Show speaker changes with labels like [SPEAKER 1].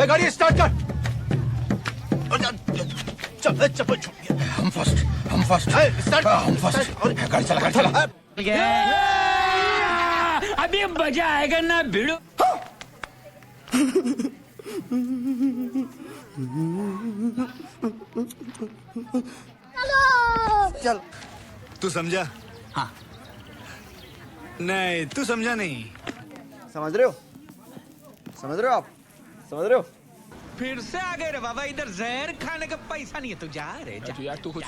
[SPEAKER 1] गाड़ी स्टार्ट कर. चल चप्पल छूट गया. हम फर्स्ट. स्टार्ट. हम फर्स्ट. गाड़ी चला.
[SPEAKER 2] अभी मजा आएगा ना भिड़ो.
[SPEAKER 1] चल.
[SPEAKER 3] तू समझा?
[SPEAKER 2] हाँ.
[SPEAKER 3] नहीं, तू समझा नहीं.
[SPEAKER 1] समझ रहे हो आप? समझ रहे हो?
[SPEAKER 2] फिर से आ गए रे बाबा. इधर जहर खाने का पैसा नहीं है. तू जा रे जा.
[SPEAKER 4] यार तू खुद